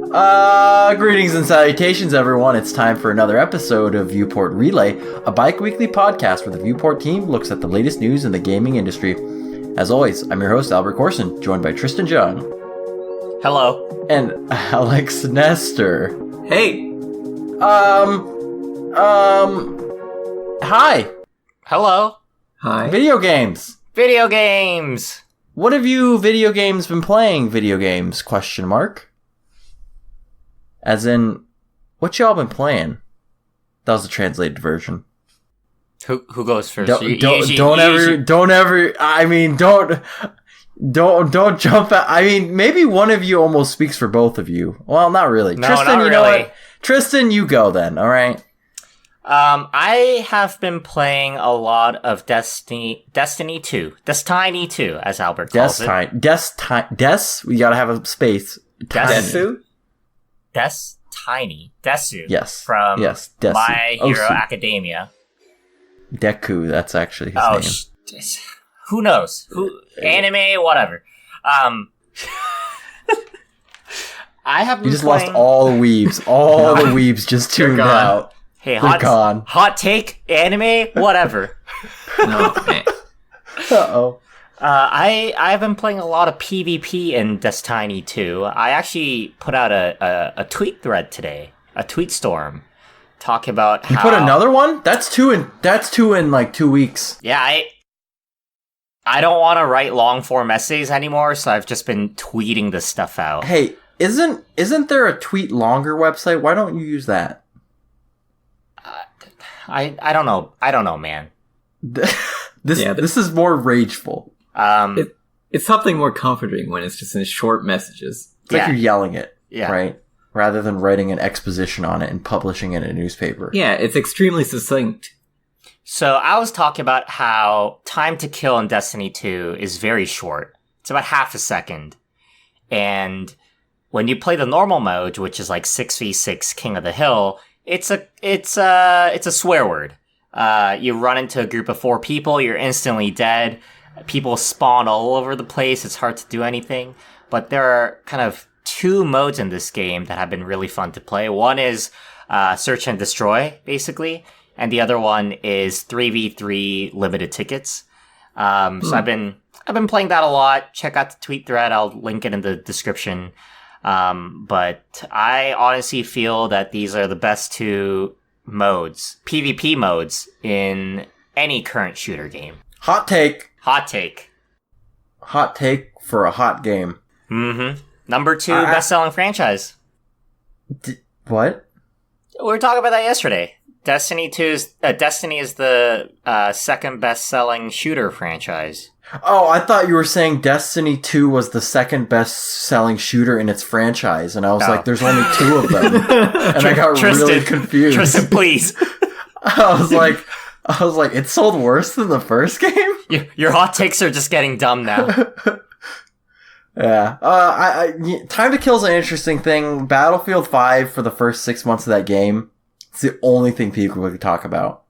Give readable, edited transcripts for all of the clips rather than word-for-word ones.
Greetings and salutations, everyone. It's time for another episode of Viewport Relay, a bi-weekly podcast where the Viewport team looks at the latest news in the gaming industry. As always, I'm your host, Albert Corson, joined by Tristan Jung. Hello. And Alex Nestor. Hey. Hi. Hello. Hi. Video games. Video games. What have you video games been playing? Video games? Question mark. As in, what y'all been playing? That was the translated version. Who goes first? Don't jump at. I mean, maybe one of you almost speaks for both of you. Well, not really. No, Tristan, not you know really. what? Tristan, you go then. All right. I have been playing a lot of Destiny 2, as Albert calls it. We gotta have a space. Desu? Desu. Yes. From Desu. My Hero Osu. Academia. Deku, that's actually his name. Who knows? Anime, whatever. I have been You just playing... lost all the weebs. All the weebs just tuned out. Hey, gone. hot take, anime, whatever. No, man. Uh-oh. I've been playing a lot of PvP in Destiny 2. I actually put out a tweet thread today, a tweet storm, talking about how... You put another one? That's two in like 2 weeks. Yeah, I don't want to write long form essays anymore, so I've just been tweeting this stuff out. Hey, isn't there a tweet longer website? Why don't you use that? I don't know. I don't know, man. This is more rageful. It's something more comforting when it's just in short messages. It's like you're yelling it, yeah. Right? Rather than writing an exposition on it and publishing it in a newspaper. Yeah, it's extremely succinct. So I was talking about how time to kill in Destiny 2 is very short. It's about half a second. And when you play the normal mode, which is like 6v6 King of the Hill, it's a swear word. You run into a group of 4 people, you're instantly dead. People spawn all over the place. It's hard to do anything. But there are kind of 2 modes in this game that have been really fun to play. One is search and destroy, basically, and the other one is 3v3 limited tickets. So I've been playing that a lot. Check out the tweet thread. I'll link it in the description. But I honestly feel that these are the best 2 modes, PvP modes, in any current shooter game. Hot take. Hot take. Hot take for a hot game. Mm-hmm. Number 2 best-selling franchise. What? We were talking about that yesterday. Destiny is the second best-selling shooter franchise. Oh, I thought you were saying Destiny 2 was the second best-selling shooter in its franchise, and I was like, there's only 2 of them. And I got really confused. Tristan, please. I was like, it sold worse than the first game? Your hot takes are just getting dumb now. Yeah. Time to Kill is an interesting thing. Battlefield 5 for the first 6 months of that game, it's the only thing people would talk about.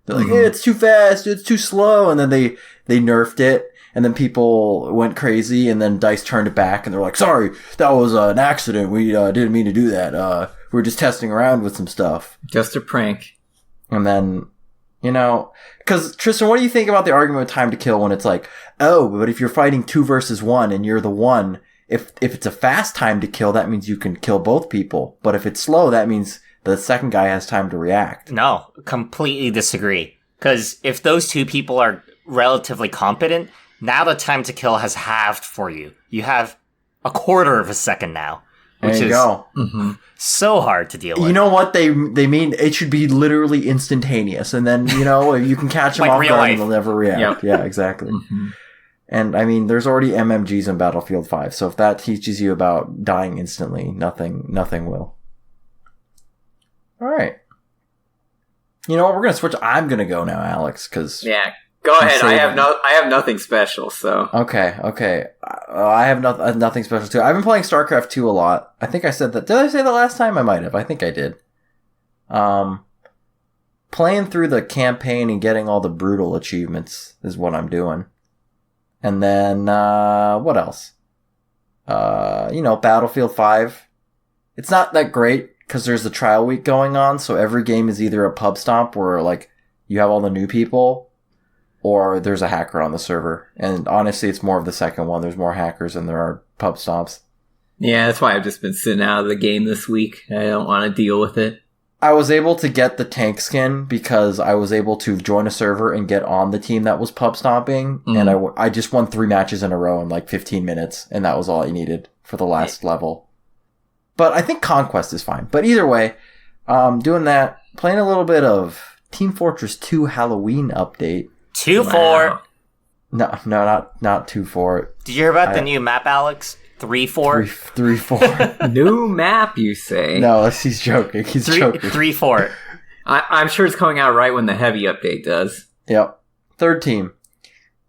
They're like, hey, it's too fast, it's too slow, and then they nerfed it, and then people went crazy, and then DICE turned it back, and they're like, sorry, that was an accident, we didn't mean to do that, we were just testing around with some stuff. Just a prank. And then, because Tristan, what do you think about the argument with Time to Kill when it's like, oh, but if you're fighting 2 versus 1, and you're the one, if it's a fast time to kill, that means you can kill both people, but if it's slow, that means the second guy has time to react. No, completely disagree. Because if those 2 people are relatively competent, now the time to kill has halved for you. You have a quarter of a second now. Which there you is go. So hard to deal with. You know what they mean? It should be literally instantaneous. And then, you can catch them Like off real guard life. and they'll never react. Yep. Yeah, exactly. And I mean, there's already MMGs in Battlefield 5. So if that teaches you about dying instantly, nothing will. All right. You know what? We're gonna switch. I'm gonna go now, Alex, because Yeah, go ahead. I have nothing special. So okay. I have nothing special too. I've been playing StarCraft 2 a lot. I think I said that. Did I say that last time? I might have. I think I did. Playing through the campaign and getting all the brutal achievements is what I'm doing. And then what else? Battlefield 5. It's not that great because there's a trial week going on, so every game is either a pub stomp where like you have all the new people, or there's a hacker on the server. And honestly, it's more of the second one. There's more hackers than there are pub stomps. Yeah, that's why I've just been sitting out of the game this week. I don't want to deal with it. I was able to get the tank skin because I was able to join a server and get on the team that was pub stomping, and I just won 3 matches in a row in like 15 minutes, and that was all I needed for the last level. But I think Conquest is fine. But either way, doing that, playing a little bit of Team Fortress 2 Halloween update. 2-4. No, not 2-4. Did you hear about the new map, Alex? 3-4? 3-4. New map, you say? No, he's joking. He's joking. 3-4. I'm sure it's coming out right when the heavy update does. Yep. Third team.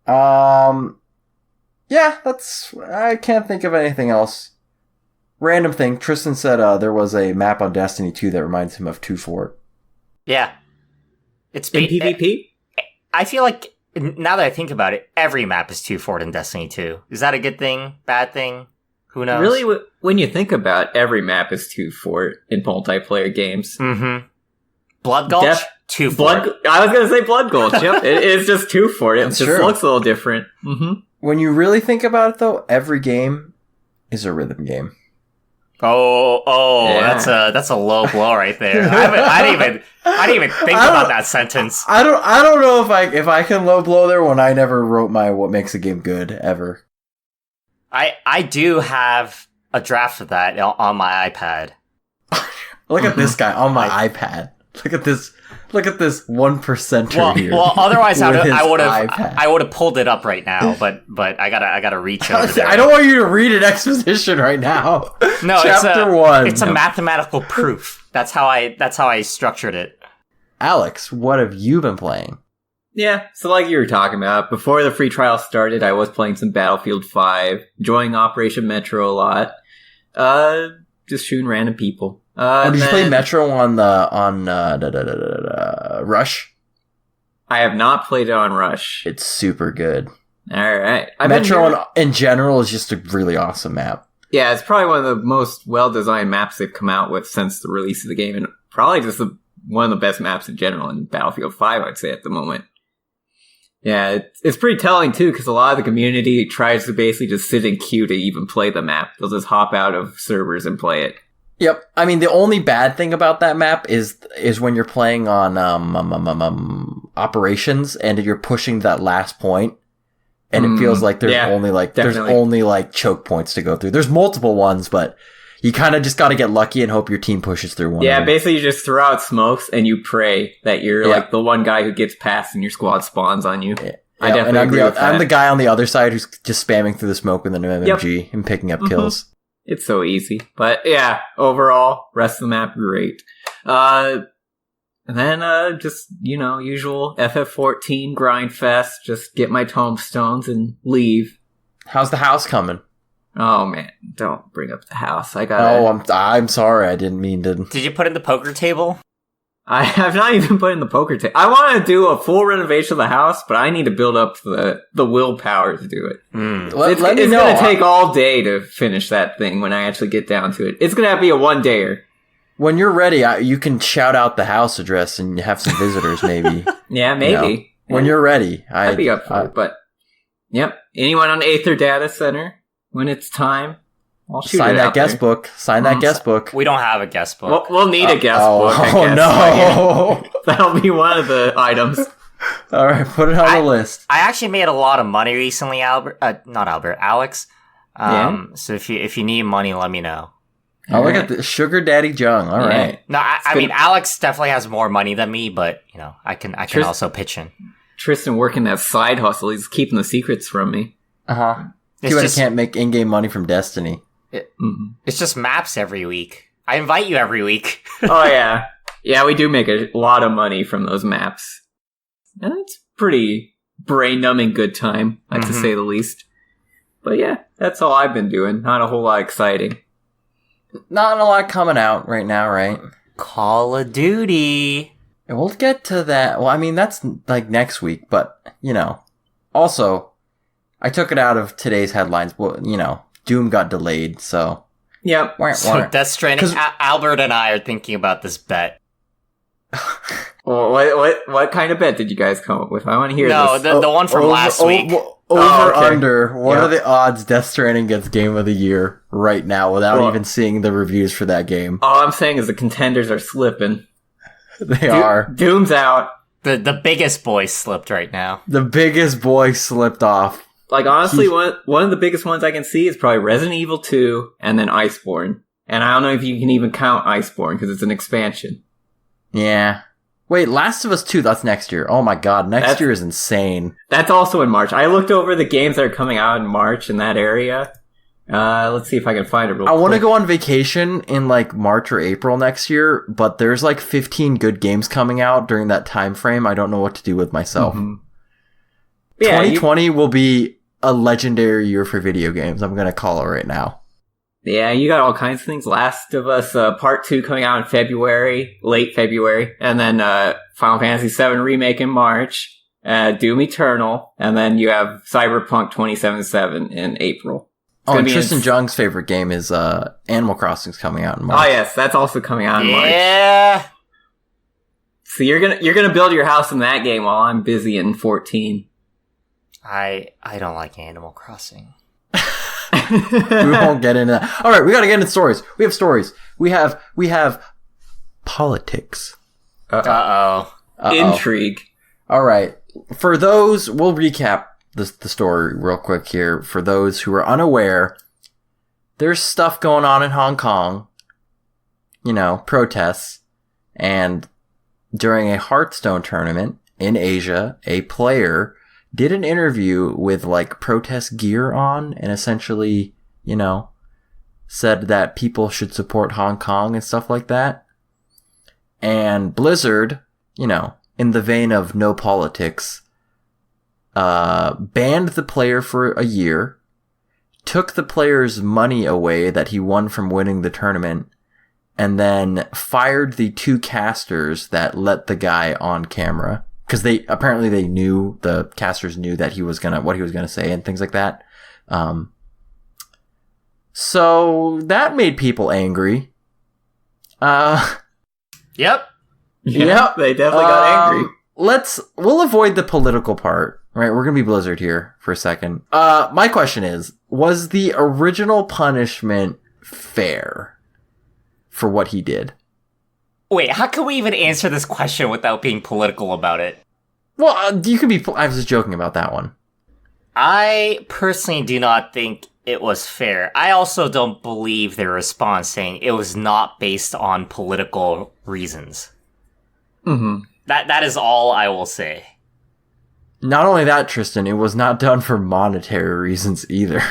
Yeah, I can't think of anything else. Random thing. Tristan said there was a map on Destiny 2 that reminds him of 2-4. Yeah. It's in PvP? I feel like, now that I think about it, every map is 2-4 in Destiny 2. Is that a good thing? Bad thing? Who knows? Really, when you think about it, every map is 2-4 in multiplayer games. Mm-hmm. Blood Gulch? 2-4. I was going to say Blood Gulch. Yep, it is just 2-4. It That's just true. looks a little different. Mm-hmm. When you really think about it, though, every game is a rhythm game. Yeah. That's a low blow right there. I didn't even think about that sentence. I don't know if I can low blow there when I never wrote my what makes a game good ever. I do have a draft of that on my iPad. Look at this guy on my iPad. Look at this 1%er here. Well, otherwise I would have iPad. pulled it up right now, but I gotta reach over there. I don't want you to read an exposition right now. No, Chapter 1. It's a mathematical proof. That's how I structured it. Alex, what have you been playing? Yeah, so like you were talking about, before the free trial started, I was playing some Battlefield 5, enjoying Operation Metro a lot, just shooting random people. Did you play Metro on Rush? I have not played it on Rush. It's super good. Alright. Metro in general is just a really awesome map. Yeah, it's probably one of the most well-designed maps they've come out with since the release of the game, and probably just one of the best maps in general in Battlefield 5, I'd say, at the moment. Yeah, it's pretty telling, too, because a lot of the community tries to basically just sit in queue to even play the map. They'll just hop out of servers and play it. Yep. I mean, the only bad thing about that map is when you're playing on operations and you're pushing that last point, and it feels like there's only choke points to go through. There's multiple ones, but you kind of just got to get lucky and hope your team pushes through one. Yeah, basically you just throw out smokes and you pray that you're like the one guy who gets past and your squad spawns on you. Yeah. I definitely agree with that. I'm the guy on the other side who's just spamming through the smoke with an MMG and picking up kills. It's so easy. But yeah, overall, rest of the map, great. And then, just, usual FF14 grind fest, just get my tombstones and leave. How's the house coming? Oh man, don't bring up the house. I'm sorry, I didn't mean to. Did you put in the poker table? I have not even put in the poker table. I want to do a full renovation of the house, but I need to build up the willpower to do it. Let me know. It's going to take all day to finish that thing when I actually get down to it. It's going to have to be a one-dayer. When you're ready, you can shout out the house address and have some visitors, maybe. Yeah, maybe. When you're ready. I'd be up for it, but... Yep. Anyone on Aether Data Center, when it's time, I'll shoot Sign it that out guest there. book. Sign that guest book. We don't have a guest book. We'll need a guest book, I Oh, guess. no. That'll be one of the items. All right, put it on the list. I actually made a lot of money recently, Alex. Yeah? So if you need money, let me know. Oh, look at the Sugar Daddy Jung. All right. No, I mean, Alex definitely has more money than me, but, I can also pitch in. Tristan working that side hustle. He's keeping the secrets from me. Uh-huh. Too bad I can't make in-game money from Destiny. It's just maps every week. I invite you every week. Oh, yeah. Yeah, we do make a lot of money from those maps. And it's pretty brain-numbing good time, to say the least. But yeah, that's all I've been doing. Not a whole lot exciting. Not a lot coming out right now, right? Call of Duty. We'll get to that. Well, I mean, that's like next week, but, Also, I took it out of today's headlines. Well, Doom got delayed, so Yep. So Death Stranding, Albert and I are thinking about this bet. Well, what kind of bet did you guys come up with? I want to hear this. No, the one from last week. Under. What are the odds Death Stranding gets Game of the Year right now without even seeing the reviews for that game? All I'm saying is the contenders are slipping. They are. Doom's out. The biggest boy slipped right now. The biggest boy slipped off. Like, honestly, one of the biggest ones I can see is probably Resident Evil 2 and then Iceborne. And I don't know if you can even count Iceborne because it's an expansion. Yeah. Wait, Last of Us 2, that's next year. Oh my god, next year is insane. That's also in March. I looked over the games that are coming out in March in that area. Let's see if I can find it real quick. I want to go on vacation in like March or April next year, but there's like 15 good games coming out during that time frame. I don't know what to do with myself. Mm-hmm. Yeah, 2020 will be a legendary year for video games. I'm going to call it right now. Yeah, you got all kinds of things. Last of Us Part 2 coming out in February, late February, and then Final Fantasy VII Remake in March, Doom Eternal, and then you have Cyberpunk 2077 in April. And Tristan Jung's favorite game is Animal Crossing's coming out in March. Oh yes, that's also coming out in March. Yeah. So you're gonna build your house in that game while I'm busy in 14. I don't like Animal Crossing. We won't get into that. All right, we got to get into stories. We have stories. We have politics. Uh-oh. Intrigue. All right. For those, we'll recap the story real quick here. For those who are unaware, there's stuff going on in Hong Kong. You know, protests. And during a Hearthstone tournament in Asia, a player did an interview with like protest gear on and essentially, you know, said that people should support Hong Kong and stuff like that. And Blizzard, you know, in the vein of no politics, banned the player for a year, took the player's money away that he won from winning the tournament, and then fired the 2 casters that let the guy on camera. Because the casters knew that what he was gonna say and things like that. So that made people angry. Yep. Yep. They definitely got angry. We'll avoid the political part, right? We're gonna be Blizzard here for a second. My question is, was the original punishment fair for what he did? Wait, how can we even answer this question without being political about it? Well, you can be... I was just joking about that one. I personally do not think it was fair. I also don't believe their response saying it was not based on political reasons. Mm-hmm. That is all I will say. Not only that, Tristan, it was not done for monetary reasons either.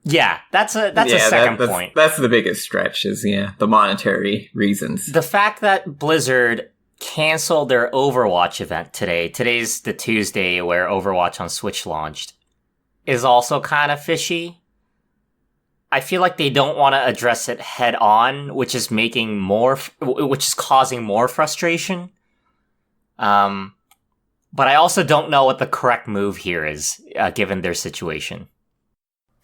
Yeah, that's a second point. That's the biggest stretch is, the monetary reasons. The fact that Blizzard canceled their Overwatch event today. Today's the Tuesday where Overwatch on Switch launched. Is also kind of fishy. I feel like they don't want to address it head on, which is causing more frustration. But I also don't know what the correct move here is, given their situation.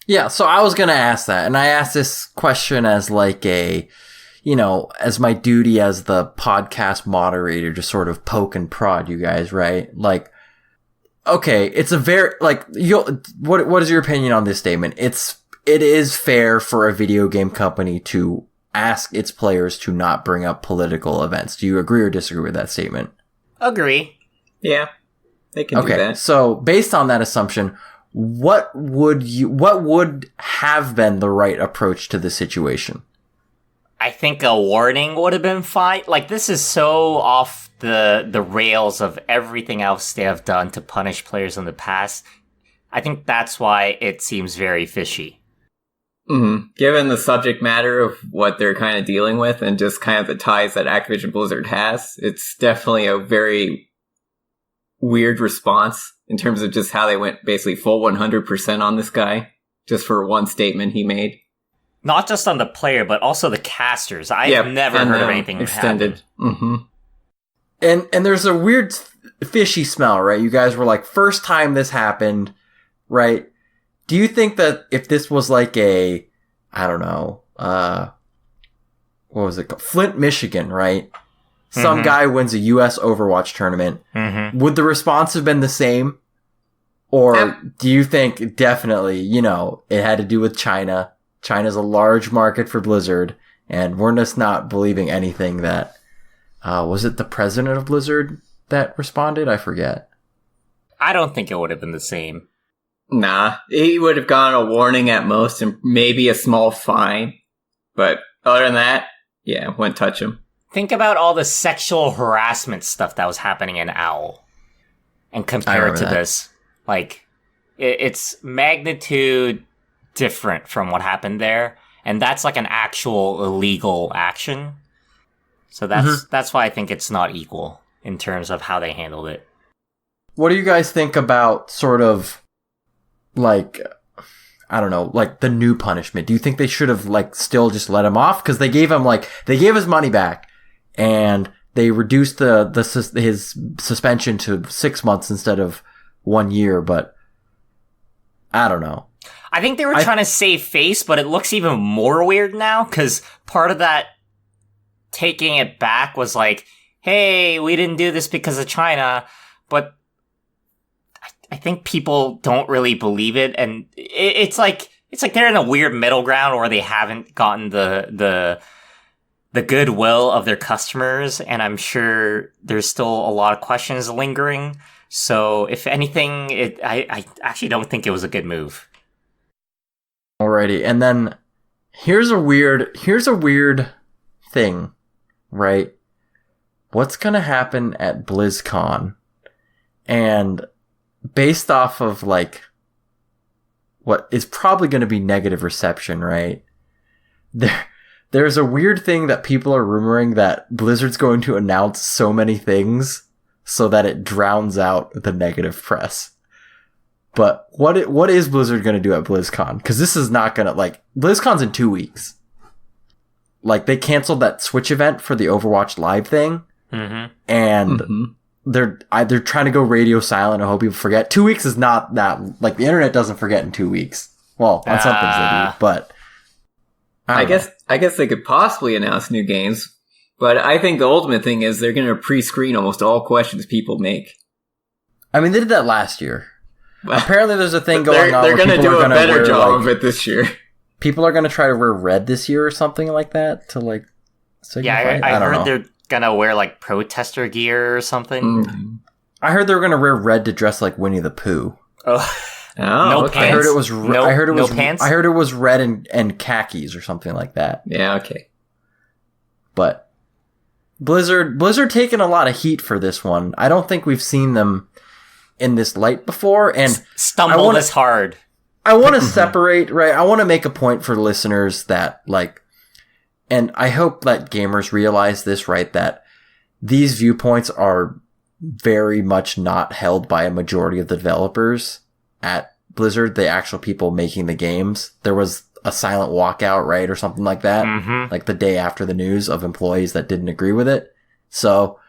Yeah, so I was going to ask that, and I asked this question as like as my duty as the podcast moderator to sort of poke and prod you guys, right? Like, okay, it's a very, like, what is your opinion on this statement? It is fair for a video game company to ask its players to not bring up political events. Do you agree or disagree with that statement? Agree. Yeah, they can do that. Okay, so based on that assumption, what would have been the right approach to the situation? I think a warning would have been fine. Like, this is so off the rails of everything else they have done to punish players in the past. I think that's why it seems very fishy. Mm-hmm. Given the subject matter of what they're kind of dealing with and just kind of the ties that Activision Blizzard has, it's definitely a very weird response in terms of just how they went basically full 100% on this guy just for one statement he made. Not just on the player, but also the casters. I've never heard of anything extended. Mm-hmm. And there's a weird fishy smell, right? You guys were like, first time this happened, right? Do you think that if this was like a I don't know, what was it called? Flint, Michigan, right? Some guy wins a US Overwatch tournament. Would the response have been the same? Or do you think definitely, it had to do with China? China's a large market for Blizzard, and we're just not believing anything that, was it the president of Blizzard that responded? I forget. I don't think it would have been the same. Nah, he would have gotten a warning at most and maybe a small fine. But other than that, yeah, wouldn't touch him. Think about all the sexual harassment stuff that was happening in OWL and compare it to this. Like, it's magnitude different from what happened there. And that's like an actual illegal action. So that's why I think it's not equal in terms of how they handled it. What do you guys think about sort of, like, I don't know, like the new punishment? Do you think they should have, like, still just let him off? Because they gave his money back. And they reduced his suspension to 6 months instead of 1 year, but I don't know. I think they were trying to save face, but it looks even more weird now, because part of that taking it back was like, hey, we didn't do this because of China, but I think people don't really believe it, and it's like they're in a weird middle ground where they haven't gotten the goodwill of their customers, and I'm sure there's still a lot of questions lingering. So, if anything, I actually don't think it was a good move. Alrighty, and then here's a weird thing, right? What's gonna happen at BlizzCon? And based off of, like, what is probably gonna be negative reception, right? There's a weird thing that people are rumoring that Blizzard's going to announce so many things so that it drowns out the negative press. But what is Blizzard going to do at BlizzCon? Because this is not going to, like, BlizzCon's in 2 weeks. Like, they canceled that Switch event for the Overwatch Live thing. And they're trying to go radio silent. I hope people forget. 2 weeks is not that, like, the internet doesn't forget in 2 weeks. Well, on some things they do, but I guess they could possibly announce new games, but I think the ultimate thing is they're going to pre-screen almost all questions people make. I mean, they did that last year. Apparently, there's a thing going on. They're going to do a better job of it this year. People are going to try to wear red this year or something like that to, like, signify. Yeah, I heard they're going to wear, like, protester gear or something. I heard they were going to wear red to dress like Winnie the Pooh. Oh, no okay. pants. I heard it was. No pants. I heard it was red and khakis or something like that. Yeah, okay. But Blizzard taking a lot of heat for this one. I don't think we've seen them in this light before, and stumble this hard. I want to separate, right? I want to make a point for listeners that, like, and I hope that gamers realize this, right? That these viewpoints are very much not held by a majority of the developers at Blizzard, the actual people making the games. There was a silent walkout, right? Or something like that. Like the day after the news of employees that didn't agree with it. So,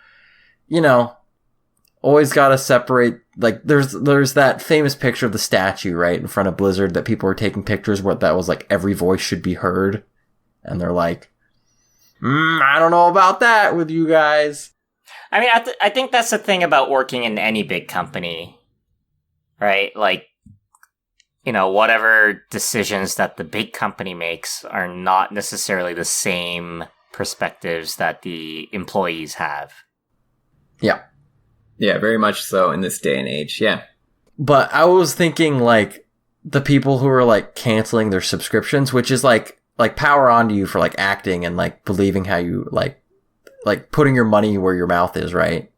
always got to separate. Like, there's that famous picture of the statue, right, in front of Blizzard that people were taking pictures where that was like, every voice should be heard. And they're like, I don't know about that with you guys. I mean, I think that's the thing about working in any big company, right? Like, whatever decisions that the big company makes are not necessarily the same perspectives that the employees have. Yeah. Yeah, very much so in this day and age, yeah. But I was thinking, like, the people who are, like, canceling their subscriptions, which is, like power on to you for, like, acting and, like, believing how you, like putting your money where your mouth is, right?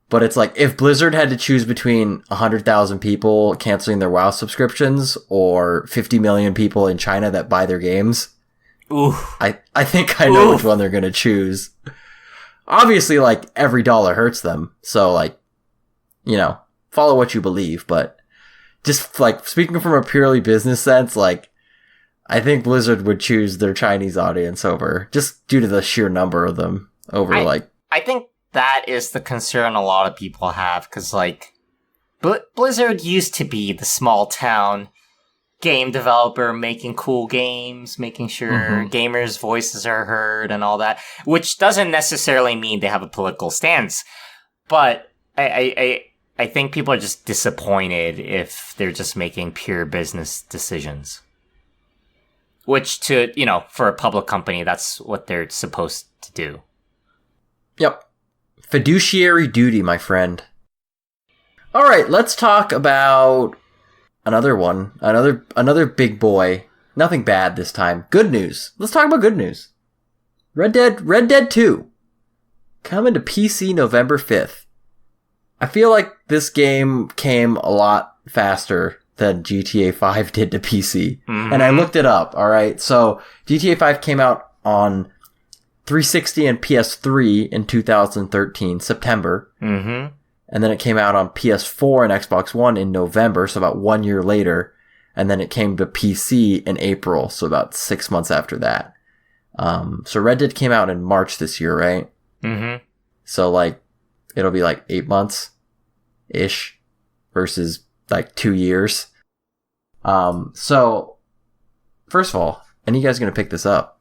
But it's like, if Blizzard had to choose between 100,000 people canceling their WoW subscriptions or 50 million people in China that buy their games, I think I know which one they're going to choose. Obviously, like, every dollar hurts them. So, like, follow what you believe. But just, like, speaking from a purely business sense, like, I think Blizzard would choose their Chinese audience over, just due to the sheer number of them, over, I think that is the concern a lot of people have, because, like, Blizzard used to be the small town game developer making cool games, making sure gamers' voices are heard and all that, which doesn't necessarily mean they have a political stance. But I think people are just disappointed if they're just making pure business decisions. Which for a public company, that's what they're supposed to do. Yep. Fiduciary duty, my friend. All right, let's talk about another one. Another big boy. Nothing bad this time. Good news. Let's talk about good news. Red Dead 2. Coming to PC November 5th. I feel like this game came a lot faster than GTA 5 did to PC. Mm-hmm. And I looked it up, alright? So, GTA 5 came out on 360 and PS3 in 2013, September. Mm-hmm. And then it came out on PS4 and Xbox One in November, so about 1 year later. And then it came to PC in April, so about 6 months after that. So Red Dead came out in March this year, right? Mm-hmm. So, it'll be 8 months-ish versus 2 years. So, first of all, any of you guys gonna pick this up?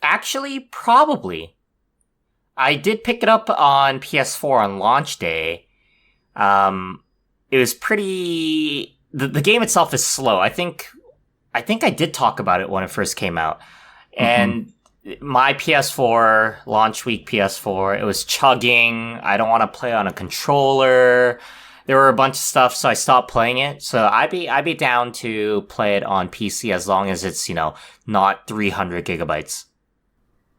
Actually, probably. I did pick it up on PS4 on launch day. It was pretty... The game itself is slow. I think I did talk about it when it first came out. And my PS4, launch week PS4, it was chugging. I don't want to play on a controller. There were a bunch of stuff, so I stopped playing it. So I'd be down to play it on PC as long as it's, not 300 gigabytes.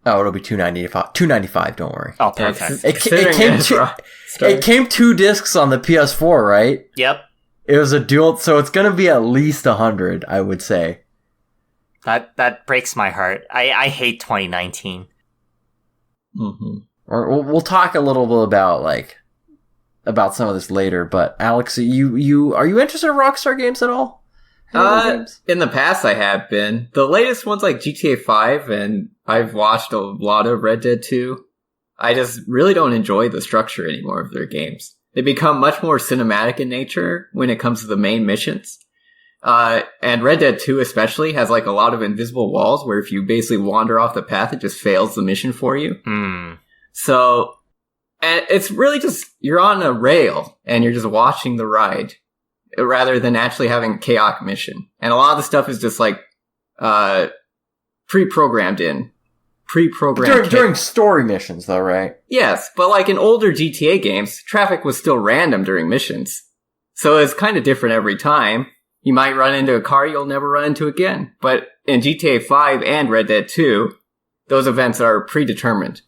Oh, it'll be $295, don't worry. Oh, perfect. It came 2 discs on the PS4, right? Yep. It was a dual, so it's gonna be at least 100, I would say. That breaks my heart. I hate 2019. Mm-hmm. Or we'll talk a little bit about some of this later, but Alex, are you interested in Rockstar games at all? In the past I have been. The latest one's like GTA 5, and I've watched a lot of Red Dead 2. I just really don't enjoy the structure anymore of their games. They become much more cinematic in nature when it comes to the main missions. And Red Dead 2 especially has a lot of invisible walls where if you basically wander off the path, it just fails the mission for you. So, and it's really just, you're on a rail and you're just watching the ride rather than actually having a chaotic mission. And a lot of the stuff is just pre-programmed in. During story missions though, right? Yes, but in older GTA games, traffic was still random during missions. So it's kind of different every time. You might run into a car you'll never run into again. But in GTA 5 and Red Dead 2, those events are predetermined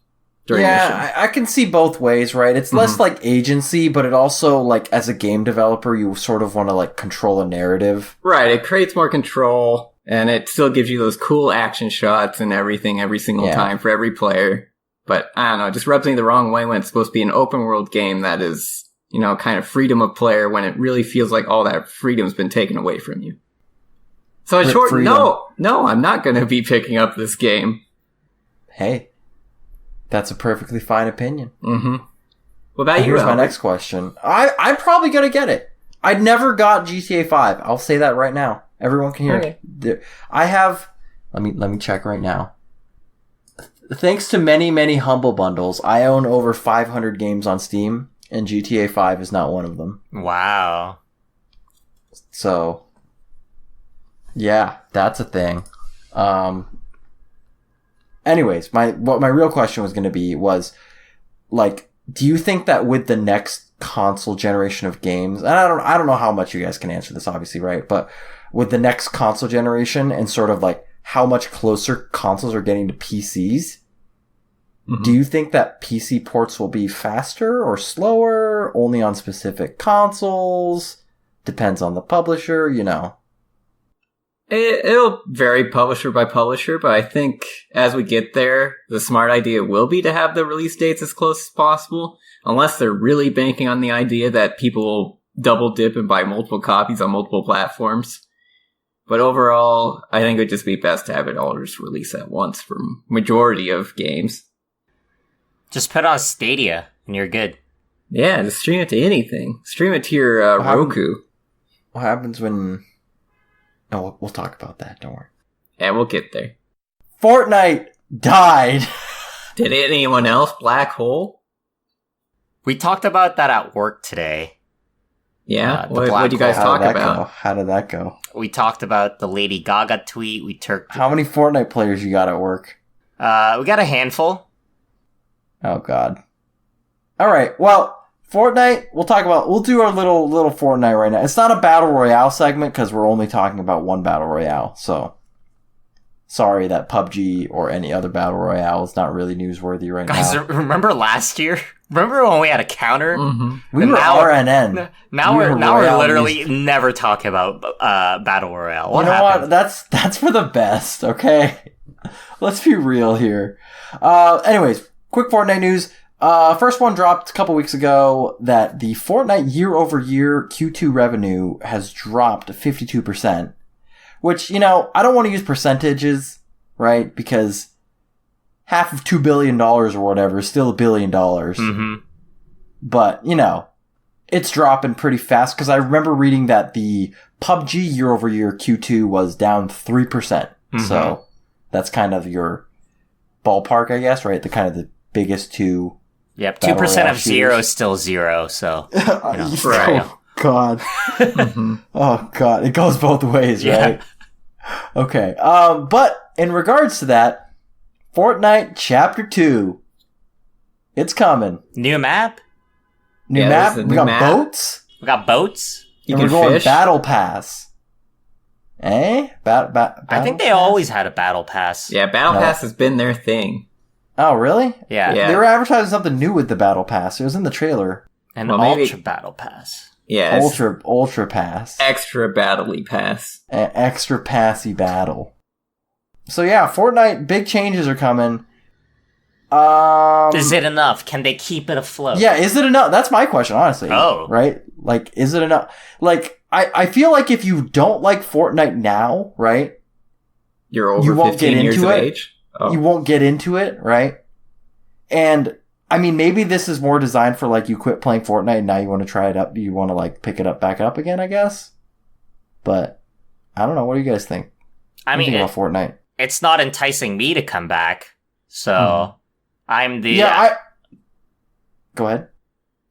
during missions. Yeah, I can see both ways, right? It's less agency, but it also, as a game developer, you sort of want to, control a narrative. Right, it creates more control, and it still gives you those cool action shots and everything every single time for every player. But, I don't know, it just rubs me the wrong way when it's supposed to be an open world game that is... kind of freedom of player when it really feels like all that freedom's been taken away from you. So in short, no, I'm not going to be picking up this game. Hey, that's a perfectly fine opinion. Mm-hmm. What about you? Here's my next question. I'm probably going to get it. I never got GTA 5. I'll say that right now. Everyone can hear it. I have... Let me check right now. Thanks to many, many humble bundles, I own over 500 games on Steam. And GTA 5 is not one of them. Wow. So, yeah, that's a thing. Anyways, my real question was going to be was, do you think that with the next console generation of games, and I don't know how much you guys can answer this, obviously, right? But with the next console generation and sort of how much closer consoles are getting to PCs, do you think that PC ports will be faster or slower, only on specific consoles? Depends on the publisher, It'll vary publisher by publisher, but I think as we get there, the smart idea will be to have the release dates as close as possible, unless they're really banking on the idea that people will double dip and buy multiple copies on multiple platforms. But overall, I think it would just be best to have it all just release at once for majority of games. Just put on Stadia, and you're good. Yeah, just stream it to anything. Stream it to your Roku. What happens when... No, we'll talk about that. Don't worry. Yeah, we'll get there. Fortnite died. Did anyone else black hole? We talked about that at work today. Yeah? The What black did you guys How talk did that about? go? How did that go? We talked about the Lady Gaga tweet. We How many Fortnite players you got at work? we got a handful. Oh God. All right. Well, Fortnite. We'll do our little Fortnite right now. It's not a battle royale segment because we're only talking about one battle royale. So sorry that PUBG or any other battle royale is not really newsworthy right Guys, now. remember last year? Remember when we had a counter? Mm-hmm. We And were now- RNN. Now We we're were literally royale never talking about battle royale. What you know happened? what? That's for the best. Okay. Let's be real here. Anyways, quick Fortnite news. First one dropped a couple weeks ago that the Fortnite year-over-year Q2 revenue has dropped 52%. Which, I don't want to use percentages, right? Because half of $2 billion or whatever is still $1 billion. Mm-hmm. But, it's dropping pretty fast because I remember reading that the PUBG year-over-year Q2 was down 3%. Mm-hmm. So that's kind of your ballpark, I guess, right? The kind of the biggest two. Yep, Battle 2% royale of zero shooters. is still zero, so... Right. Oh, God. Mm-hmm. Oh, God. It goes both ways, Yeah. right? Okay. But in regards to that, Fortnite Chapter 2, it's coming. New map? New Yeah, map. there's a We new got map. boats. We got boats? You And can we're going fish. Battle Pass. Eh? I think they always had a battle pass. Yeah, Battle No. Pass has been their thing. Oh, really? Yeah. Yeah. They were advertising something new with the Battle Pass. It was in the trailer. An Well, maybe- ultra battle pass. Yeah, it's Ultra Pass. extra battle-y pass. Extra passy battle. So yeah, Fortnite, big changes are coming. Is it enough? Can they keep it afloat? Yeah, is it enough? That's my question, honestly. Oh. Right? Like, is it enough? Like, I feel like if you don't like Fortnite now, right? You're over You won't 15 get years into of it. age? Oh. You won't get into it, right? And, I mean, maybe this is more designed for, like, you quit playing Fortnite and now you want to try it up. You want to, like, pick it up back up again, I guess? But, I don't know. What do you guys think? I What do you mean, think about Fortnite? it's not enticing me to come back, so I'm the Go ahead.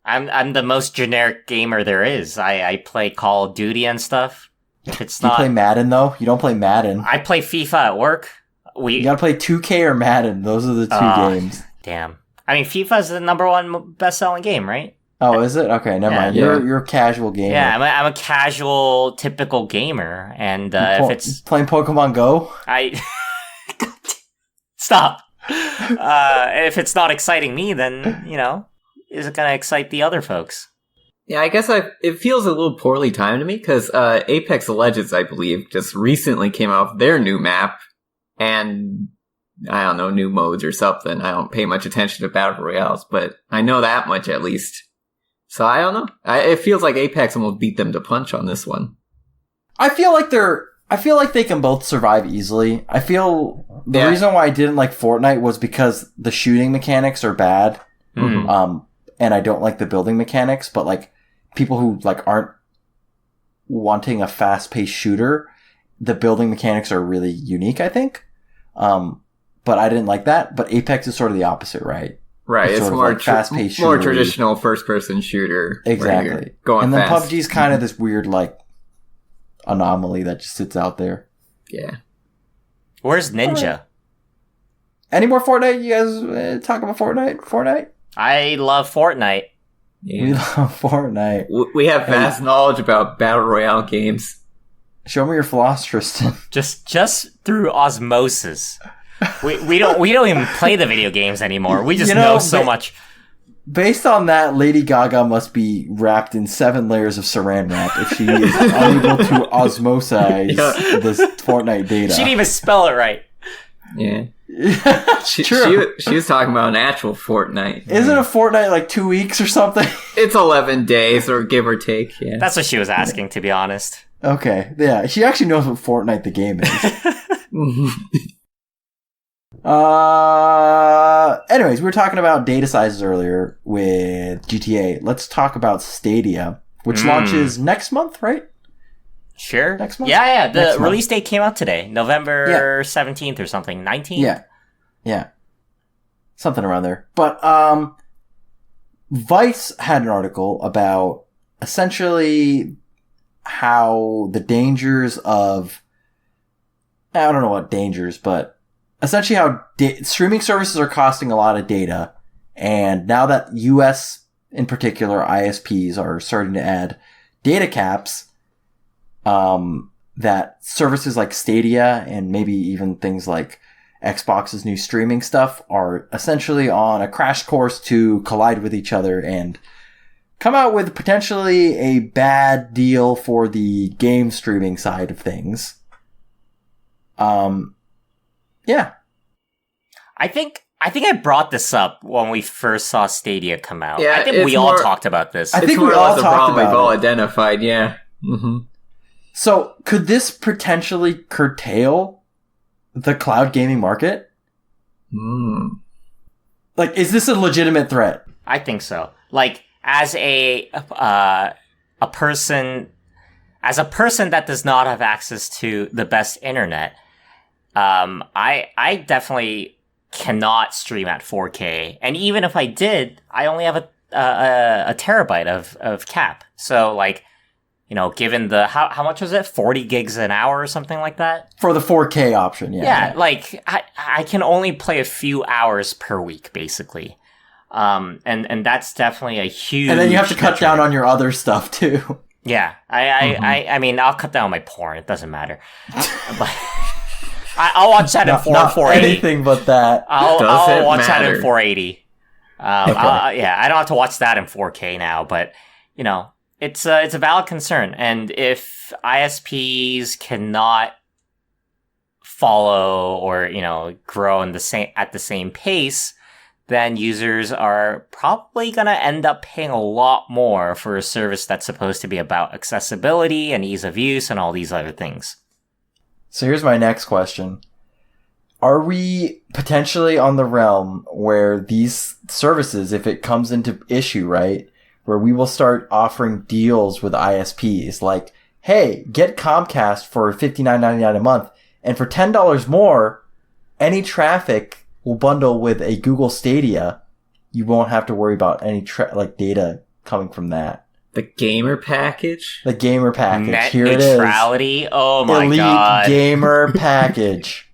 I'm the most generic gamer there is. I play Call of Duty and stuff. If it's You not, play Madden, though? You don't play Madden. I play FIFA at work. You gotta play 2K or Madden. Those are the two games. Damn. I mean, FIFA is the number one best-selling game, right? Oh, is it? Okay, never Yeah. mind. You're a casual gamer. Yeah, I'm a casual, typical gamer, and if it's playing Pokemon Go, I stop. If it's not exciting me, then is it gonna excite the other folks? Yeah, I guess it feels a little poorly timed to me because Apex Legends, I believe, just recently came out with their new map and I don't know, new modes or something. I don't pay much attention to battle royales, but I know that much at least. So I don't know. It feels like Apex almost beat them to punch on this one. I feel like they can both survive easily. I feel the reason why I didn't like Fortnite was because the shooting mechanics are bad. Mm-hmm. And I don't like the building mechanics, but like people who like aren't wanting a fast-paced shooter, the building mechanics are really unique, I think. But I didn't like that. But Apex is sort of the opposite, right? Right, it's sort of more like fast-paced more shooter-y. traditional first-person shooter. where Exactly. you're going And then fast. PUBG's kind of this weird like anomaly that just sits out there. Yeah. Where's Ninja? Any more Fortnite? You guys talk about Fortnite? I love Fortnite. We Yeah. love Fortnite. We have vast knowledge about battle royale games. Show me your floss, Tristan. Just through osmosis. We don't even play the video games anymore. We just You know, know so much. Based on that, Lady Gaga must be wrapped in 7 layers of saran wrap if she is unable to osmosize this Fortnite data. She didn't even spell it right. Yeah. True. She was talking about an actual Fortnite. Isn't a Fortnite like 2 weeks or something? It's 11 days, or give or take. Yeah. That's what she was asking, to be honest. Okay, yeah. She actually knows what Fortnite the game is. Anyways, we were talking about data sizes earlier with GTA. Let's talk about Stadia, which launches next month, right? Sure. Next month? Yeah. The Next month. release date came out today, November 17th or something, 19th. Yeah. Something around there. But Vice had an article about essentially how the dangers of, I don't know what dangers, but essentially how streaming services are costing a lot of data. And now that US in particular ISPs are starting to add data caps, that services like Stadia and maybe even things like Xbox's new streaming stuff are essentially on a crash course to collide with each other and come out with potentially a bad deal for the game streaming side of things. Yeah. I think I brought this up when we first saw Stadia come out. Yeah, I think we all talked about this. I think we we all all the talked problem about we've all it. identified. Yeah. Mm-hmm. So could this potentially curtail the cloud gaming market? Like, is this a legitimate threat? I think so. Like, as a person that does not have access to the best internet, I definitely cannot stream at 4K. And even if I did, I only have a terabyte of cap. So, like, you know, given the how much was it? 40 gigs an hour or something like that? For the 4K option, Yeah, like I can only play a few hours per week, basically. And that's definitely a huge. And then you have to cut down on your other stuff too. Yeah, I mean, I'll cut down on my porn. It doesn't matter. But I'll watch that in 480. Anything but that. I'll watch that in 480. Okay. Yeah, I don't have to watch that in 4K now, but you know, it's a valid concern. And if ISPs cannot follow or, you know, grow at the same pace, then users are probably going to end up paying a lot more for a service that's supposed to be about accessibility and ease of use and all these other things. So here's my next question. Are we potentially on the realm where these services, if it comes into issue, right, where we will start offering deals with ISPs like, hey, get Comcast for $59.99 a month, and for $10 more, any traffic will bundle with a Google Stadia. You won't have to worry about any data coming from that. The gamer package? The gamer package. Net Here neutrality. it is. Oh my Elite god. gamer package.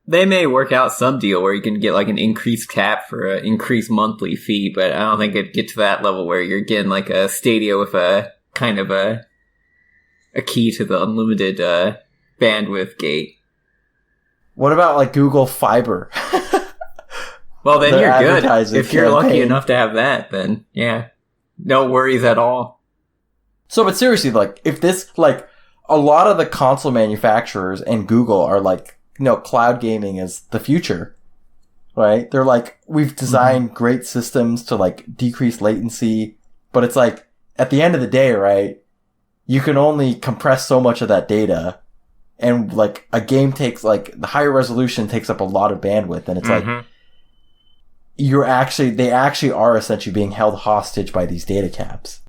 They may work out some deal where you can get like an increased cap for an increased monthly fee, but I don't think it'd get to that level where you're getting like a Stadia with a kind of a key to the unlimited bandwidth gate. What about like Google Fiber? Well, then Their you're good. advertising If you're lucky campaign. enough to have that, then yeah, no worries at all. So, but seriously, like, if this, like, a lot of the console manufacturers and Google are like, you know, cloud gaming is the future, right? They're like, we've designed great systems to like decrease latency, but it's like, at the end of the day, right, you can only compress so much of that data. And like a game takes like the higher resolution takes up a lot of bandwidth, and it's like they actually are essentially being held hostage by these data caps.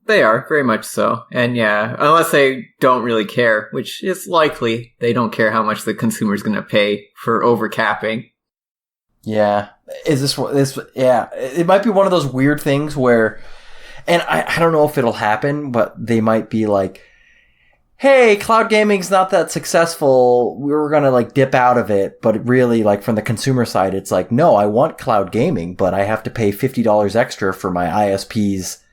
They are, very much so. And yeah, unless they don't really care, which is likely, they don't care how much the consumer's going to pay for overcapping. Yeah. Is this, yeah, it might be one of those weird things where, and I don't know if it'll happen, but they might be like, hey, cloud gaming's not that successful. We were going to like dip out of it. But really, like from the consumer side, it's like, no, I want cloud gaming, but I have to pay $50 extra for my ISP's,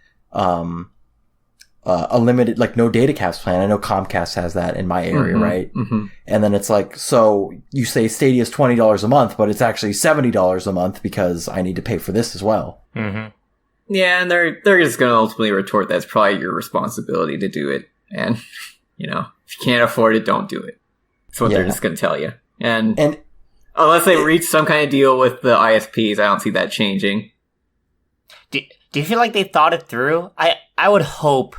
a limited, like no data caps plan. I know Comcast has that in my area, right? And then it's like, so you say Stadia is $20 a month, but it's actually $70 a month because I need to pay for this as well. Yeah, and they're just going to ultimately retort that's probably your responsibility to do it. And, you know, if you can't afford it, don't do it. That's what they're just going to tell you. And unless they reach some kind of deal with the ISPs, I don't see that changing. Do you feel like they thought it through? I would hope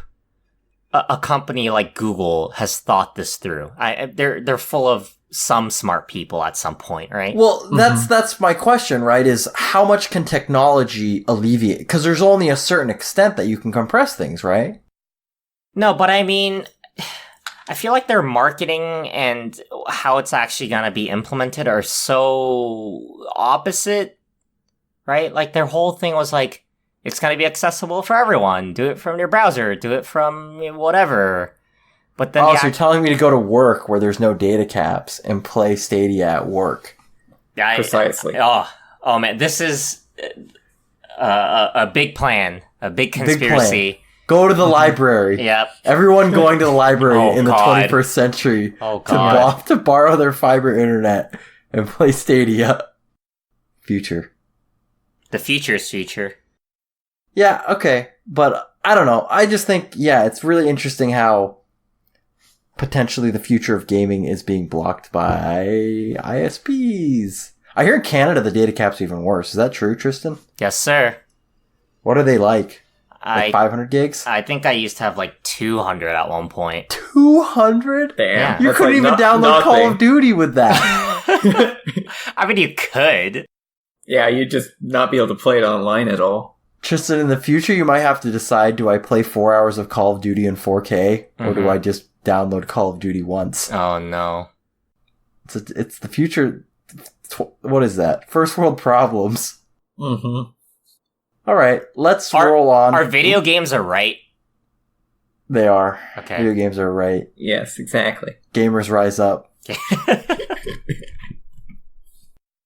a company like Google has thought this through. They're full of some smart people at some point, right? Well, that's my question, right? Is how much can technology alleviate? Because there's only a certain extent that you can compress things, right? No, but I mean, I feel like their marketing and how it's actually going to be implemented are so opposite, right? Like their whole thing was like, it's going to be accessible for everyone. Do it from your browser. Do it from whatever. But then so you're telling me to go to work where there's no data caps and play Stadia at work. Yeah, Precisely. Oh man, this is a big plan, a big conspiracy. Big plan. Go to the library. Yep. Everyone going to the library in the God. 21st century God. to borrow their fiber internet and play Stadia. Future. The future's future. Yeah, okay. But I don't know. I just think, it's really interesting how potentially the future of gaming is being blocked by ISPs. I hear in Canada the data cap's even worse. Is that true, Tristan? Yes, sir. What are they like? Like 500 gigs? I think I used to have like 200 at one point. 200? Damn. Yeah. You couldn't even download Call of Duty with that. I mean, you could. Yeah, you'd just not be able to play it online at all. Tristan, in the future, you might have to decide, do I play 4 hours of Call of Duty in 4K? Or do I just download Call of Duty once? Oh, no. It's the future. What is that? First world problems. Mm-hmm. All right, let's roll on. Our video games are right. They are. Okay. Video games are right. Yes, exactly. Gamers rise up.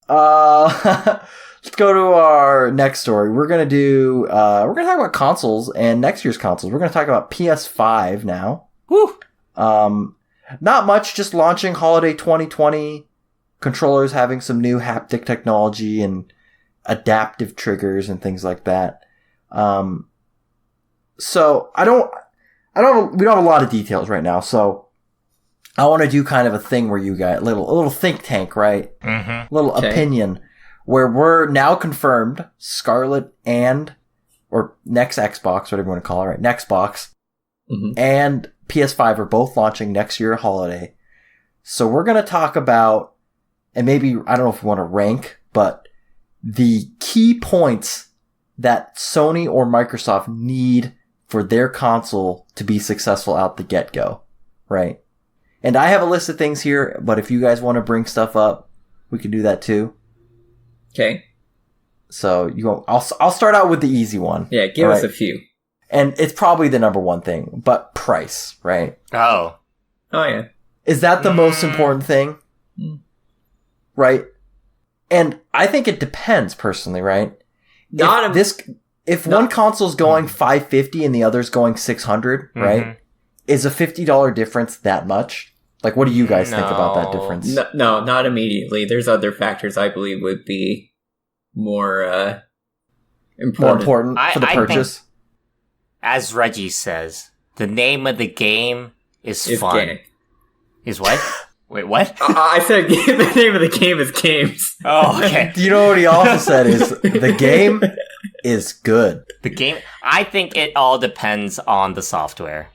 Let's go to our next story. We're gonna talk about consoles and next year's consoles. We're gonna talk about PS5 now. Woo! Not much, just launching holiday 2020. Controllers having some new haptic technology and adaptive triggers and things like that. So we don't have a lot of details right now. So I want to do kind of a thing where you got a little think tank, right? Mm-hmm. Little opinion where we're now confirmed Scarlet or next Xbox, whatever you want to call it, right? Nextbox and PS5 are both launching next year holiday. So we're going to talk about, and maybe, I don't know if we want to rank, but the key points that Sony or Microsoft need for their console to be successful out the get-go, right? And I have a list of things here, but if you guys want to bring stuff up, we can do that too. Okay. So I'll start out with the easy one. Yeah, give us a few. And it's probably the number one thing, but price, right? Oh. Oh, yeah. Is that the most important thing? Right? And I think it depends personally, right? If one console's going $550 and the other's going $600, right? Is a $50 difference that much? Like, what do you guys think about that difference? No, not immediately. There's other factors I believe would be more important. More important for the purchase? Think, as Reggie says, the name of the game is fun. Game. Is what? Wait, what? I said the name of the game is games. Oh, okay. Do you know what he also said is the game is good. The game, I think it all depends on the software.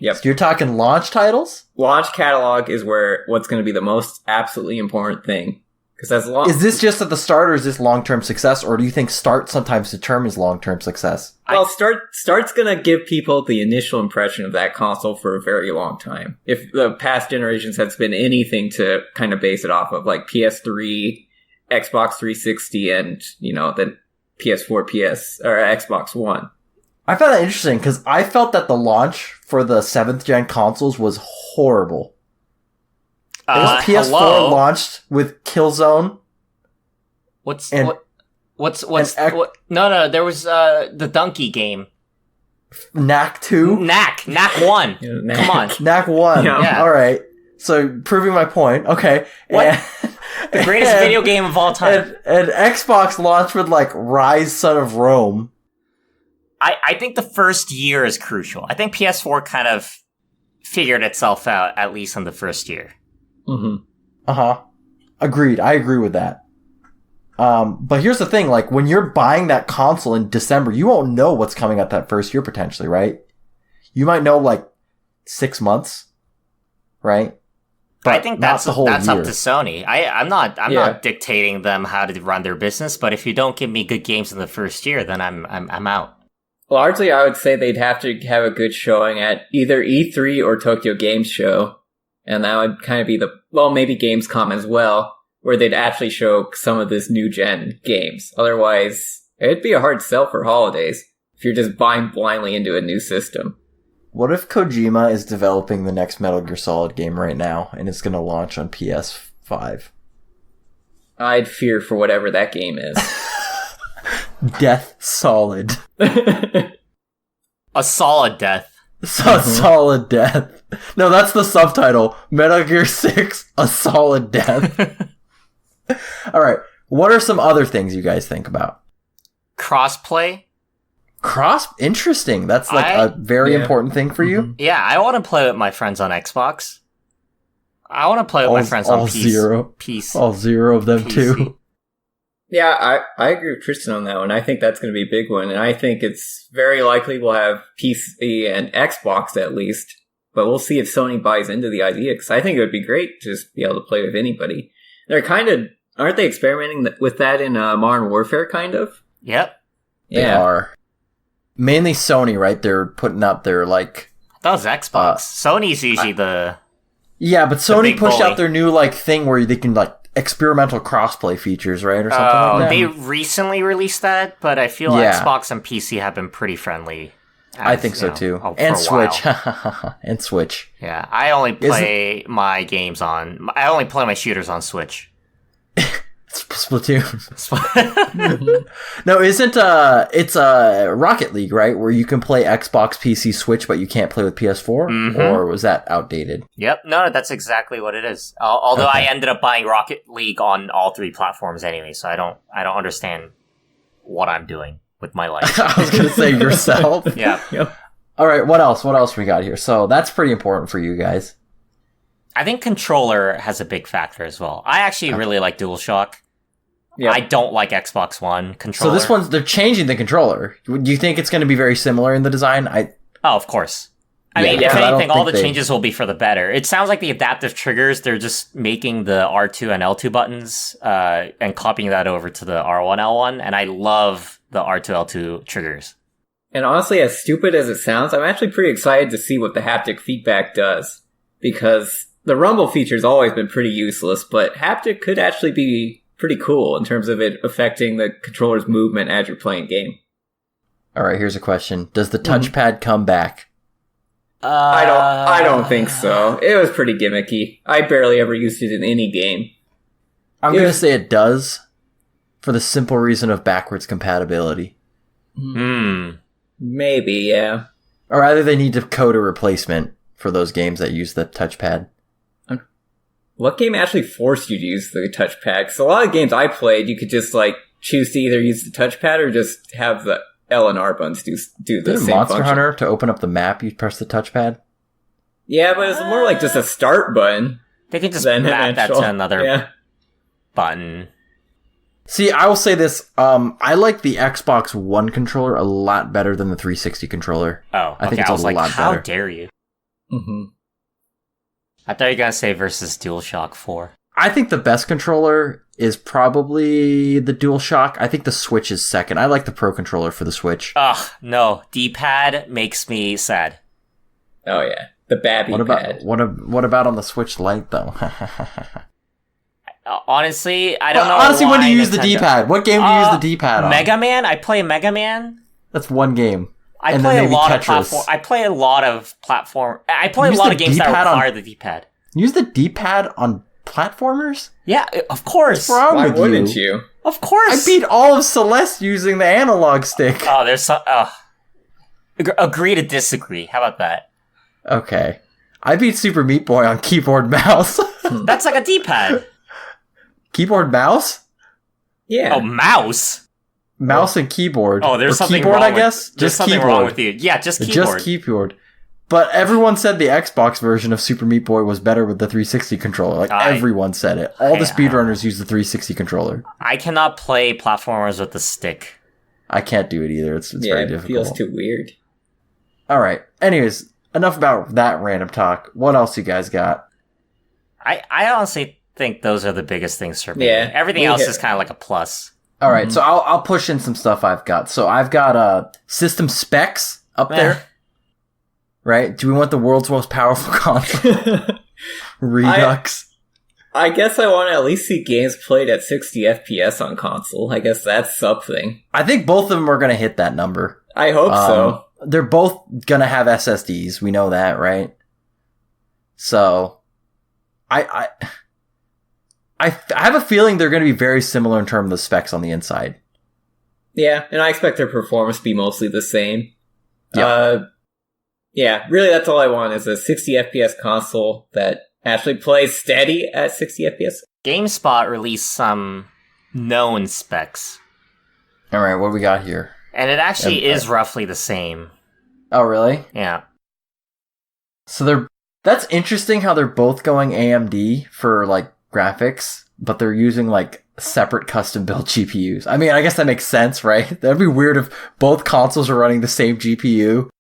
Yep. So you're talking launch titles? Launch catalog is what's going to be the most absolutely important thing. Because is this just at the start, or is this long-term success, or do you think start sometimes determines long-term success? Well, start's going to give people the initial impression of that console for a very long time. If the past generations has been anything to kind of base it off of, like PS3, Xbox 360, and the PS4, or Xbox One. I found that interesting because I felt that the launch for the 7th gen consoles was horrible. PS4 launched with Killzone. No, there was the Donkey game. Knack 2? Knack 1. Come on. Knack 1. Yeah. All right. So, proving my point. Okay. What? The greatest video game of all time. And Xbox launched with, Rise Son of Rome. I think the first year is crucial. I think PS4 kind of figured itself out, at least in the first year. Mm-hmm. Uh-huh. Agreed. I agree with that. But here's the thing, when you're buying that console in December, you won't know what's coming out that first year potentially, right? You might know 6 months, right? But I think that's up to Sony. I'm not Yeah. dictating them how to run their business, but if you don't give me good games in the first year, then I'm out. Largely, I would say they'd have to have a good showing at either E3 or Tokyo Game Show. And that would kind of be maybe Gamescom as well, where they'd actually show some of this new gen games. Otherwise, it'd be a hard sell for holidays if you're just buying blindly into a new system. What if Kojima is developing the next Metal Gear Solid game right now and it's going to launch on PS5? I'd fear for whatever that game is. Death Solid. A solid death. Solid death. No, that's the subtitle. Metal Gear 6, a solid death. Alright, what are some other things you guys think about? Crossplay? Interesting. That's like a very important thing for you? Yeah, I want to play with my friends on Xbox. I want to play with my friends on PC. All zero of them PC. too. Yeah, I agree with Tristan on that one. I think that's going to be a big one. And I think it's very likely we'll have PC and Xbox at least. But we'll see if Sony buys into the idea. Because I think it would be great to just be able to play with anybody. They're aren't they experimenting with that in Modern Warfare, kind of? Yep. They are. Mainly Sony, right? They're putting out their, like... That was Xbox. Sony's usually the... Yeah, but Sony pushed bully. out their new, like, thing where they can, like, experimental crossplay features, right? Or something like that. They recently released that, but I feel Xbox and PC have been pretty friendly. I think so, too. And Switch. And Switch. Yeah, I only play my shooters on Switch. Splatoon. No, it's Rocket League, right? Where you can play Xbox, PC, Switch, but you can't play with PS4? Mm-hmm. Or was that outdated? Yep. No, that's exactly what it is. Although I ended up buying Rocket League on all three platforms anyway, so I don't understand what I'm doing with my life. I was going to say yourself. Yeah. Yep. All right, what else? What else we got here? So that's pretty important for you guys. I think controller has a big factor as well. I actually really like DualShock. Yeah. I don't like Xbox One controller. So they're changing the controller. Do you think it's going to be very similar in the design? Oh, of course. I mean, if anything, all the changes will be for the better. It sounds like the adaptive triggers, they're just making the R2 and L2 buttons and copying that over to the R1, L1, and I love the R2, L2 triggers. And honestly, as stupid as it sounds, I'm actually pretty excited to see what the haptic feedback does. Because the rumble feature's always been pretty useless, but haptic could actually be pretty cool in terms of it affecting the controller's movement as you're playing game. All right, here's a question. Does the touchpad come back? I don't think so. It was pretty gimmicky. I barely ever used it in any game. I'm going to say it does for the simple reason of backwards compatibility. Maybe, yeah. Or either they need to code a replacement for those games that use the touchpad. What game actually forced you to use the touchpad? Because a lot of games I played, you could just like choose to either use the touchpad or just have the L and R buttons do the same Monster function. Hunter, to open up the map, you press the touchpad? Yeah, but it's more like just a start button. They can just map that to another button. See, I will say this. I like the Xbox One controller a lot better than the 360 controller. Oh, I think it's a lot better. How dare you? Mm-hmm. I thought you were going to say versus DualShock 4. I think the best controller is probably the DualShock. I think the Switch is second. I like the Pro controller for the Switch. Ugh, no. D-pad makes me sad. Oh, yeah. The Babby pad. What about on the Switch Lite, though? Honestly, I don't know. Honestly, when do you use the D-pad? What game do you use the D-pad on? Mega Man? I play Mega Man. That's one game. I play a lot of platform. I play a lot of games that require the D-pad. Use the D-pad on platformers? Yeah, of course. What's wrong Why with wouldn't you? Of course. I beat all of Celeste using the analog stick. Oh, there's some. Agree to disagree. How about that? Okay. I beat Super Meat Boy on keyboard mouse. That's like a D-pad. Keyboard mouse? Yeah. Oh, mouse? Mouse and keyboard. Oh, there's something keyboard, wrong I guess? There's something wrong with you. Yeah, just keyboard. Just keyboard. But everyone said the Xbox version of Super Meat Boy was better with the 360 controller. Like, everyone said it. All the speedrunners use the 360 controller. I cannot play platformers with the stick. I can't do it either. It's very difficult. It feels too weird. Alright. Anyways, enough about that random talk. What else you guys got? I honestly think those are the biggest things for me. Yeah, Everything else is kind of like a plus. All right, so I'll push in some stuff I've got. So I've got system specs up there. Right? Do we want the world's most powerful console? Redux. I guess I want to at least see games played at 60 FPS on console. I guess that's something. I think both of them are going to hit that number. I hope so. They're both going to have SSDs. We know that, right? So, I have a feeling they're going to be very similar in terms of the specs on the inside. Yeah, and I expect their performance to be mostly the same. Yep. Yeah, really that's all I want is a 60 FPS console that actually plays steady at 60 FPS. GameSpot released some known specs. All right, what do we got here? And it actually is roughly the same. Oh, really? Yeah. So that's interesting how they're both going AMD for like graphics, but they're using like separate custom built GPUs. I mean, I guess that makes sense, right? That'd be weird if both consoles are running the same GPU.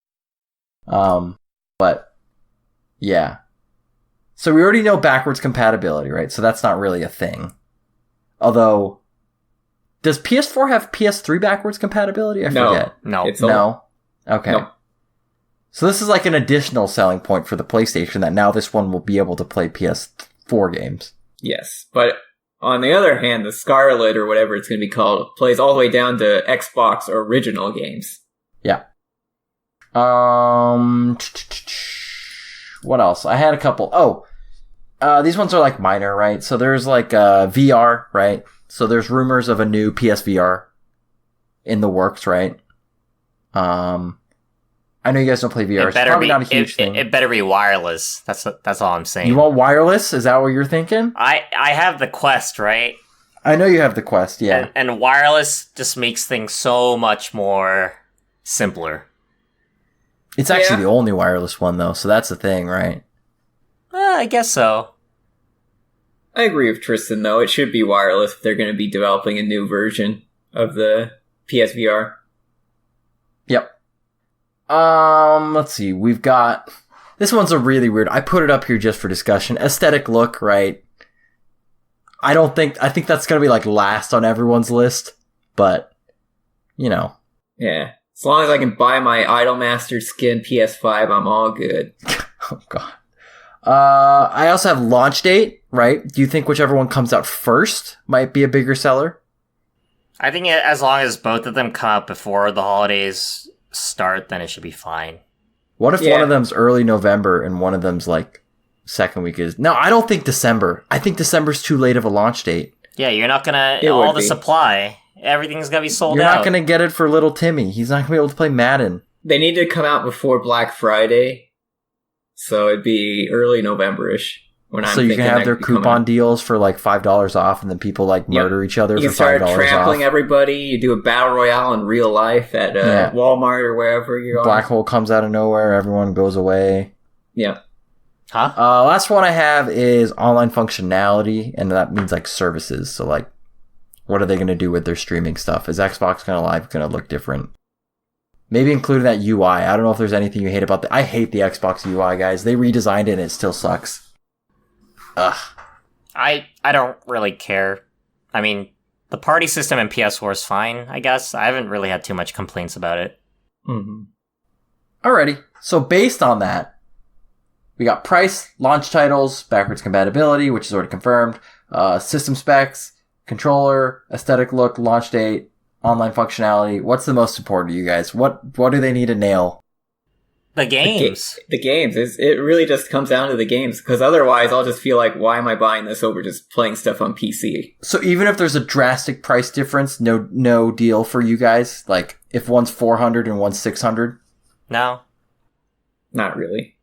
But yeah. So we already know backwards compatibility, right? So that's not really a thing. Although, does PS4 have PS3 backwards compatibility? I forget. No. Okay. No. So this is like an additional selling point for the PlayStation that now this one will be able to play PS4 games. Yes, but on the other hand, the Scarlet or whatever it's going to be called plays all the way down to Xbox original games. Yeah. What else? I had a couple. These ones are like minor, right? So there's like VR, right? So there's rumors of a new PSVR in the works, right? I know you guys don't play VR. It's probably not a huge thing. It better be wireless. That's all I'm saying. You want wireless? Is that what you're thinking? I have the Quest, right? I know you have the Quest, yeah. And wireless just makes things so much more simpler. It's actually the only wireless one, though, so that's the thing, right? I guess so. I agree with Tristan, though. It should be wireless if they're going to be developing a new version of the PSVR. Yep. Let's see. We've got... This one's a really weird... I put it up here just for discussion. Aesthetic look, right? I think that's going to be, like, last on everyone's list. But, you know. Yeah. As long as I can buy my Idolmaster skin PS5, I'm all good. Oh, God. I also have launch date, right? Do you think whichever one comes out first might be a bigger seller? I think as long as both of them come out before the holidays start, then it should be fine. What if one of them's early November and one of them's like second week is... No, I don't think December. I think December's too late of a launch date. Yeah, you're not gonna... all the supply, everything's gonna be sold out. You're not gonna get it for little Timmy. He's not gonna be able to play Madden. They need to come out before Black Friday, so it'd be early November-ish. So you can have their coupon deals for like $5 off, and then people like murder each other for $5 off. You start trampling everybody. You do a battle royale in real life at Walmart or wherever you're. Black hole comes out of nowhere. Everyone goes away. Yeah. Huh? Last one I have is online functionality, and that means like services. So like, what are they going to do with their streaming stuff? Is Xbox going to look different? Maybe including that UI. I don't know if there's anything you hate about that. I hate the Xbox UI, guys. They redesigned it and it still sucks. Ugh. I don't really care. I mean, the party system in PS4 is fine, I guess. I haven't really had too much complaints about it. Mm-hmm. Alrighty. So based on that, we got price, launch titles, backwards compatibility, which is already confirmed, system specs, controller, aesthetic look, launch date, online functionality. What's the most important to you guys? What do they need to nail? The games. The games. It really just comes down to the games, because otherwise I'll just feel like, why am I buying this over just playing stuff on PC? So even if there's a drastic price difference, no deal for you guys? Like, if one's $400 and one's $600? No. Not really.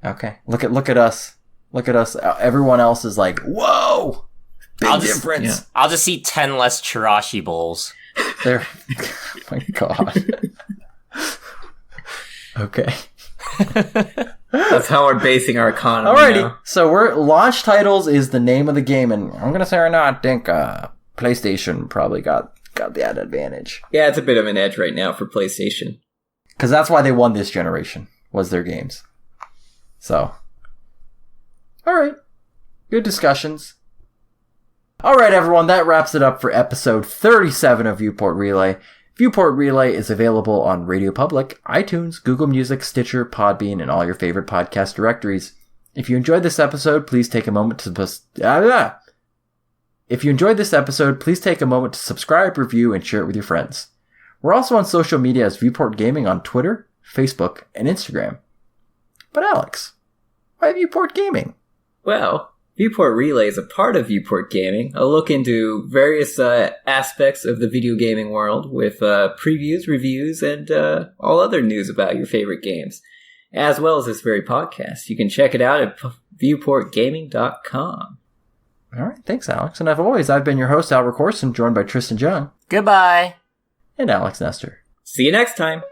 Okay. Look at us. Look at us. Everyone else is like, whoa! Big difference. Yeah. I'll just see 10 less Chirashi bowls. There. Oh my God. Okay. That's how we're basing our economy. Alrighty. Now. So launch titles is the name of the game, and I'm gonna say right now, I think PlayStation probably got that advantage. Yeah, it's a bit of an edge right now for PlayStation. Because that's why they won this generation, was their games. So. Alright. Good discussions. Alright everyone, that wraps it up for episode 37 of Viewport Relay. Viewport Relay is available on Radio Public, iTunes, Google Music, Stitcher, Podbean, and all your favorite podcast directories. If you enjoyed this episode, please take a moment to subscribe, review, and share it with your friends. We're also on social media as Viewport Gaming on Twitter, Facebook, and Instagram. But Alex, why Viewport Gaming? Well, Viewport Relay is a part of Viewport Gaming, a look into various aspects of the video gaming world with previews, reviews, and all other news about your favorite games, as well as this very podcast. You can check it out at viewportgaming.com. All right, thanks, Alex. And as always, I've been your host, Albert Corson, joined by Tristan Jung. Goodbye. And Alex Nestor. See you next time.